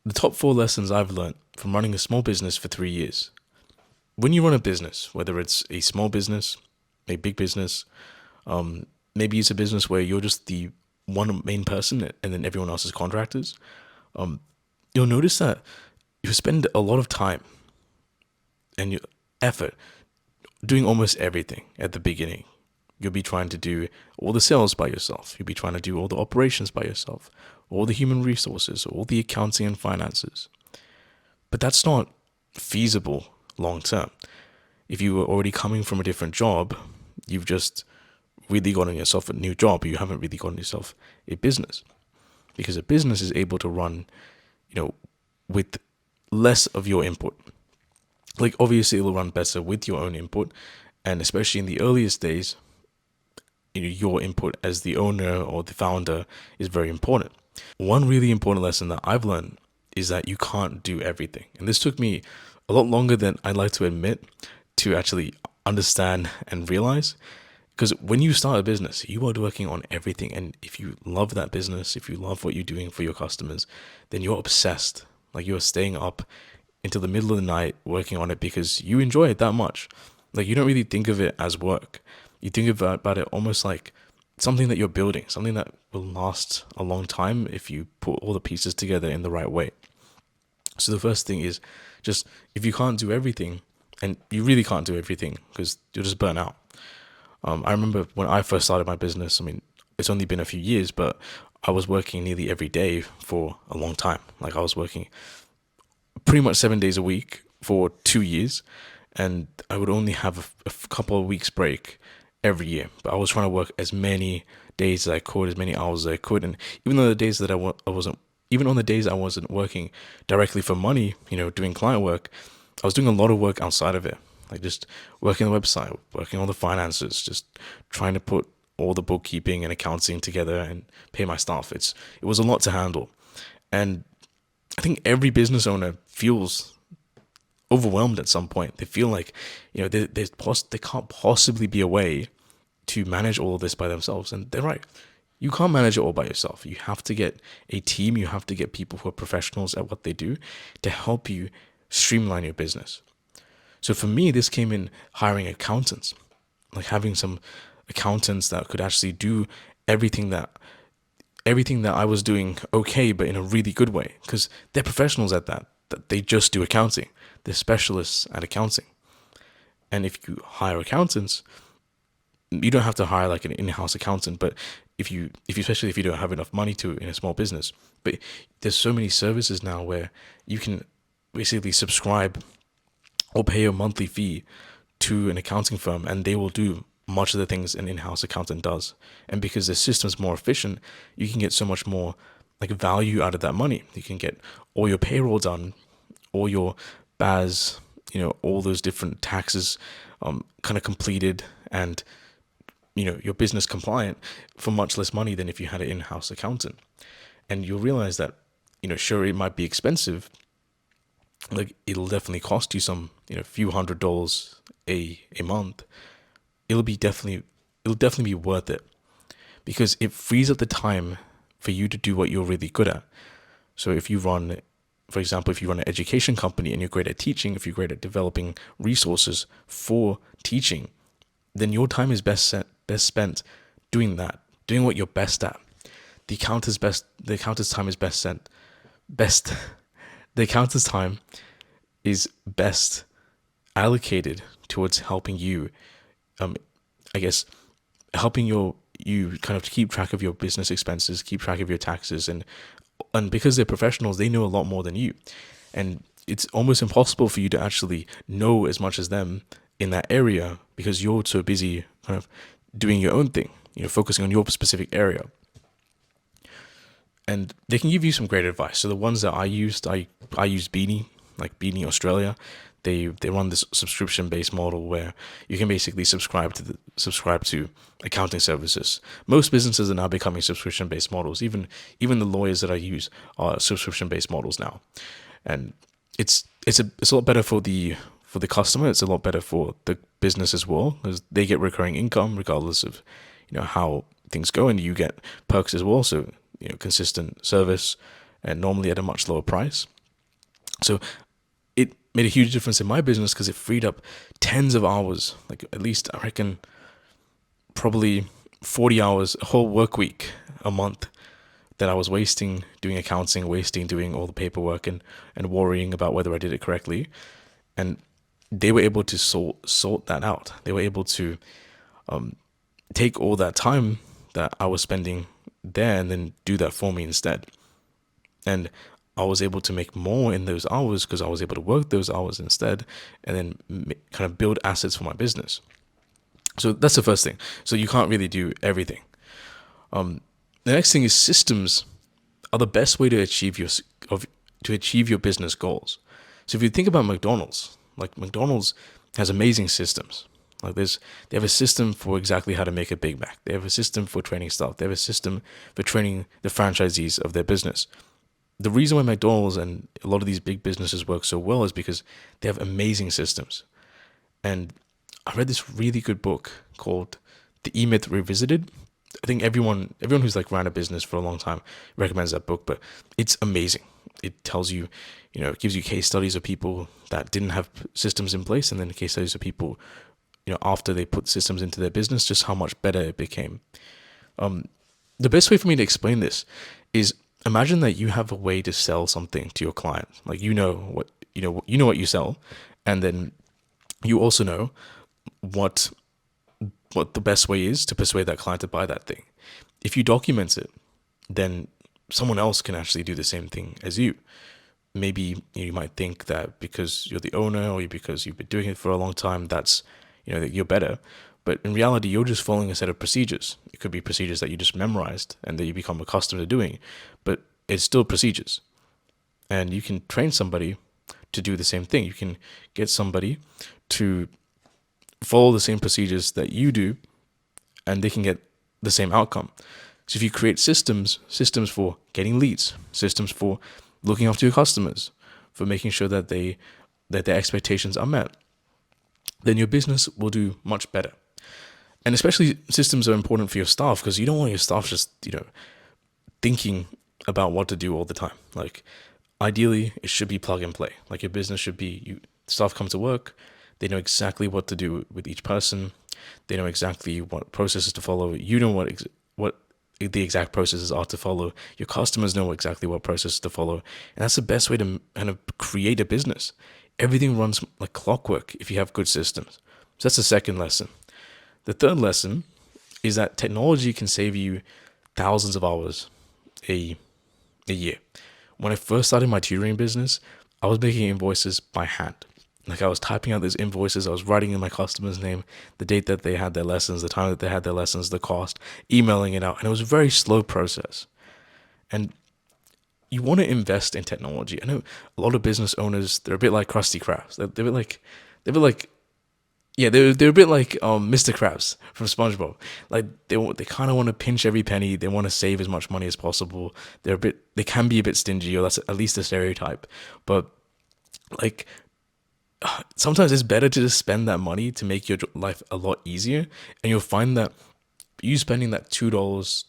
The top four lessons I've learned from running a small business for 3 years. When you run a business, whether it's a small business, a big business, um, maybe it's a business where you're just the one main person and then everyone else is contractors, um, you'll notice that you spend a lot of time and your effort doing almost everything at the beginning. You'll be trying to do all the sales by yourself. You'll be trying to do all the operations by yourself, all the human resources, all the accounting and finances. But that's not feasible long term. If you were already coming from a different job, you've just really gotten yourself a new job. You haven't really gotten yourself a business because a business is able to run, you know, with less of your input. Like obviously it'll run better with your own input, and especially in the earliest days, your input as the owner or the founder is very important. One really important lesson that I've learned is that you can't do everything. And this took me a lot longer than I'd like to admit to actually understand and realize. Because when you start a business, you are working on everything. And if you love that business, if you love what you're doing for your customers, then you're obsessed. Like you're staying up until the middle of the night working on it because you enjoy it that much. Like you don't really think of it as work. You think about it almost like something that you're building, something that will last a long time if you put all the pieces together in the right way. So the first thing is just if you can't do everything, and you really can't do everything because you'll just burn out. I remember when I first started my business, I mean, it's only been a few years, but I was working nearly every day for a long time. Like I was working pretty much 7 days a week for 2 years, and I would only have a couple of weeks break every year. But I was trying to work as many days as I could, as many hours as I could, and even though the days that I wasn't, even on the days I wasn't working directly for money, doing client work, I was doing a lot of work outside of it, like just working on the website, working on the finances, just trying to put all the bookkeeping and accounting together and pay my staff. It was a lot to handle, and I think every business owner feels overwhelmed at some point. They feel like, there can't possibly be a way to manage all of this by themselves. And they're right. You can't manage it all by yourself. You have to get a team. You have to get people who are professionals at what they do to help you streamline your business. So for me, this came in hiring accountants, like having some accountants that could actually do everything that everything that I was doing okay, but in a really good way, because they're professionals at that. That they just do accounting. They're specialists at accounting. And if you hire accountants, you don't have to hire like an in-house accountant, but especially if you don't have enough money to in a small business, but there's so many services now where you can basically subscribe or pay a monthly fee to an accounting firm and they will do much of the things an in-house accountant does. And because the system's more efficient, you can get so much more like value out of that money. You can get all your payroll done, all your BAS, all those different taxes kind of completed, and your business compliant for much less money than if you had an in-house accountant. And you'll realize that, sure, it might be expensive. Like it'll definitely cost you some, few $100s a month. It'll definitely be worth it because it frees up the time for you to do what you're really good at. So if you run, for example, if you run an education company and you're great at teaching, if you're great at developing resources for teaching, then your time is best spent doing that, doing what you're best at. The accountant's time is best the accountant's time is best allocated towards helping you, I guess, helping you kind of keep track of your business expenses, keep track of your taxes, and because they're professionals, they know a lot more than you, and it's almost impossible for you to actually know as much as them in that area because you're so busy kind of doing your own thing, focusing on your specific area. And they can give you some great advice. So the ones that I used, I used Beanie, like Beanie Australia. They run this subscription based model where you can basically subscribe to accounting services. Most businesses are now becoming subscription based models. Even the lawyers that I use are subscription based models now, and it's a lot better for the customer. It's a lot better for the business as well because they get recurring income regardless of how things go, and you get perks as well. So consistent service and normally at a much lower price. So it made a huge difference in my business because it freed up tens of hours, like at least I reckon probably 40 hours, a whole work week, a month that I was wasting doing accounting, wasting doing all the paperwork and worrying about whether I did it correctly. And they were able to sort that out. They were able to take all that time that I was spending there and then do that for me instead. And I was able to make more in those hours because I was able to work those hours instead and then kind of build assets for my business. So that's the first thing. So you can't really do everything. The next thing is systems are the best way to achieve your business goals. So if you think about McDonald's, like McDonald's has amazing systems. Like they have a system for exactly how to make a Big Mac. They have a system for training staff. They have a system for training the franchisees of their business. The reason why McDonald's and a lot of these big businesses work so well is because they have amazing systems. And I read this really good book called The E-Myth Revisited. I think everyone who's like ran a business for a long time recommends that book, but it's amazing. It tells you, it gives you case studies of people that didn't have systems in place, and then case studies of people, after they put systems into their business, just how much better it became. The best way for me to explain this is imagine that you have a way to sell something to your client. Like you know what you sell, and then you also know what the best way is to persuade that client to buy that thing. If you document it, then someone else can actually do the same thing as you. Maybe you might think that because you're the owner or because you've been doing it for a long time, that's, that you're better. But in reality, you're just following a set of procedures. It could be procedures that you just memorized and that you become accustomed to doing, but it's still procedures. And you can train somebody to do the same thing. You can get somebody to follow the same procedures that you do, and they can get the same outcome. So if you create systems for getting leads, systems for looking after your customers, for making sure that their expectations are met, then your business will do much better. And especially systems are important for your staff because you don't want your staff just, thinking about what to do all the time. Like ideally it should be plug and play. Like your business should be, staff come to work, they know exactly what to do with each person. They know exactly what processes to follow. You know what the exact processes are to follow. Your customers know exactly what processes to follow. And that's the best way to kind of create a business. Everything runs like clockwork if you have good systems. So that's the second lesson. The third lesson is that technology can save you thousands of hours a year. When I first started my tutoring business, I was making invoices by hand. Like I was typing out these invoices, I was writing in my customer's name, the date that they had their lessons, the time that they had their lessons, the cost, emailing it out. And it was a very slow process. And you want to invest in technology. I know a lot of business owners, they're a bit like Krusty Krabs. They're a bit like Mr. Krabs from SpongeBob. Like they kind of want to pinch every penny. They want to save as much money as possible. They can be a bit stingy, or that's at least a stereotype. But like sometimes it's better to just spend that money to make your life a lot easier, and you'll find that you spending that $2,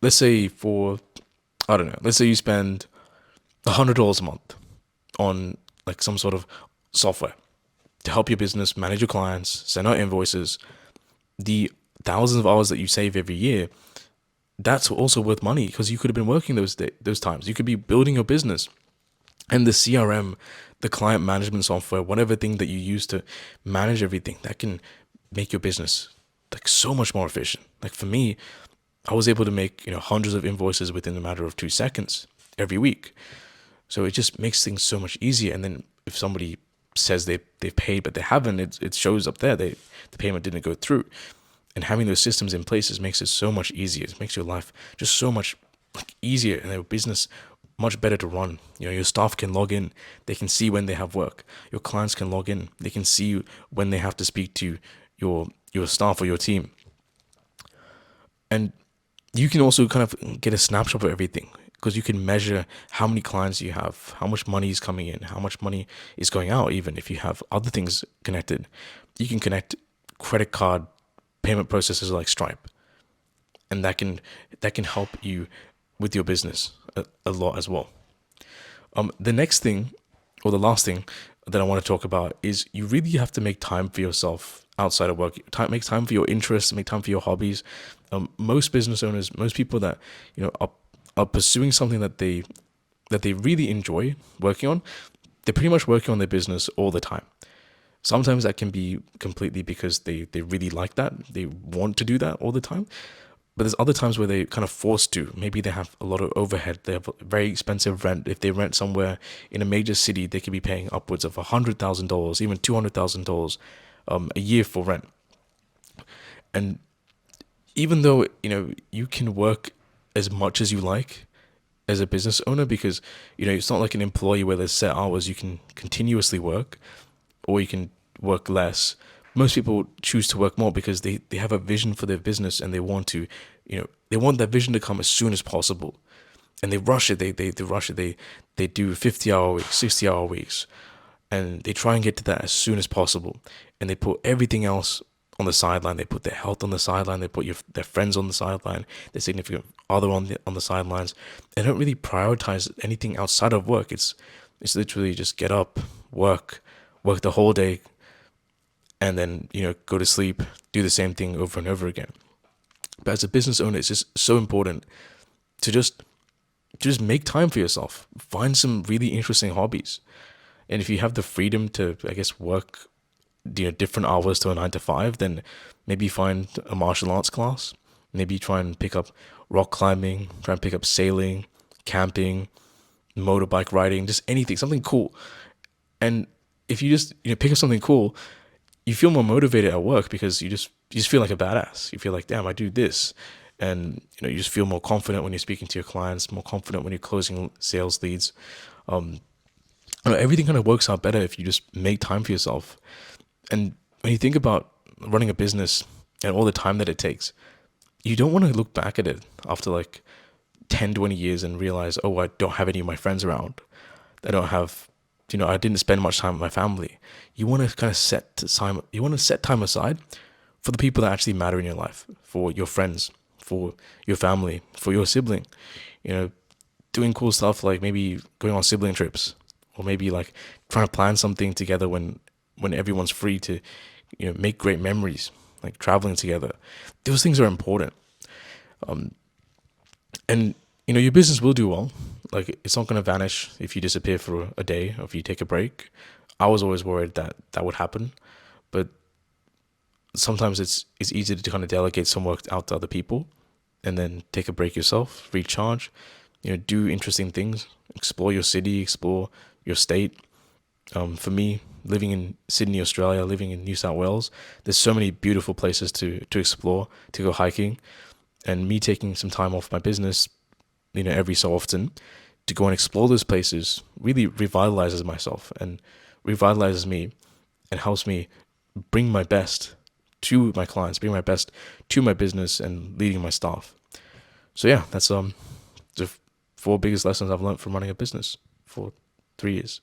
let's say for, I don't know, let's say you spend $100 a month on like some sort of software to help your business manage your clients, send out invoices. The thousands of hours that you save every year, that's also worth money because you could have been working those times. You could be building your business. And the CRM, the client management software, whatever thing that you use to manage everything, that can make your business like so much more efficient. Like for me, I was able to make hundreds of invoices within a matter of 2 seconds every week. So it just makes things so much easier. And then if somebody says they've paid but they haven't, it shows up there the payment didn't go through. And having those systems in place makes it so much easier. It makes your life just so much easier and your business much better to run. Your staff can log in, they can see when they have work. Your clients can log in, they can see when they have to speak to your staff or your team. And you can also kind of get a snapshot of everything because you can measure how many clients you have, how much money is coming in, how much money is going out. Even if you have other things connected, you can connect credit card payment processors like Stripe, and that can help you with your business a lot as well. The next thing, or the last thing that I want to talk about is you really have to make time for yourself outside of work. Make time for your interests, make time for your hobbies. Most business owners, most people that are pursuing something that they really enjoy working on, they're pretty much working on their business all the time. Sometimes that can be completely because they really like that. They want to do that all the time. But there's other times where they kind of forced to. Maybe they have a lot of overhead. They have very expensive rent. If they rent somewhere in a major city, they could be paying upwards of $100,000, even $200,000 a year for rent. And even though you can work as much as you like as a business owner, because it's not like an employee where there's set hours. You can continuously work, or you can work less. Most people choose to work more because they have a vision for their business, and they want to, they want that vision to come as soon as possible. And they rush it. They rush it. They do 50-hour weeks, 60-hour weeks, and they try and get to that as soon as possible. And they put everything else on the sideline. They put their health on the sideline. They put their friends on the sideline, their significant other on the sidelines. They don't really prioritize anything outside of work. It's literally just get up, work the whole day, and then go to sleep, do the same thing over and over again. But as a business owner, it's just so important to just make time for yourself. Find some really interesting hobbies, and if you have the freedom to, I guess, work different hours to a 9 to 5, then maybe find a martial arts class. Maybe try and pick up rock climbing. Try and pick up sailing, camping, motorbike riding, just anything, something cool. And if you just pick up something cool, you feel more motivated at work because you just feel like a badass. You feel like, damn, I do this. And you just feel more confident when you're speaking to your clients, more confident when you're closing sales leads. Everything kind of works out better if you just make time for yourself. And when you think about running a business and all the time that it takes, you don't want to look back at it after like 10, 20 years and realize, oh, I don't have any of my friends around. I don't have, I didn't spend much time with my family. You want to kind of set time aside for the people that actually matter in your life, for your friends, for your family, for your sibling. Doing cool stuff like maybe going on sibling trips, or maybe like trying to plan something together when everyone's free to make great memories, like traveling together. Those things are important. And your business will do well. Like, it's not going to vanish if you disappear for a day or if you take a break. I was always worried that would happen, but sometimes it's easy to kind of delegate some work out to other people and then take a break yourself, recharge, do interesting things, explore your city, explore your state. For me, living in Sydney, Australia, living in New South Wales, there's so many beautiful places to explore, to go hiking. And me taking some time off my business, every so often to go and explore those places really revitalizes myself and revitalizes me and helps me bring my best to my clients, bring my best to my business and leading my staff. So yeah, that's the 4 biggest lessons I've learned from running a business for 3 years.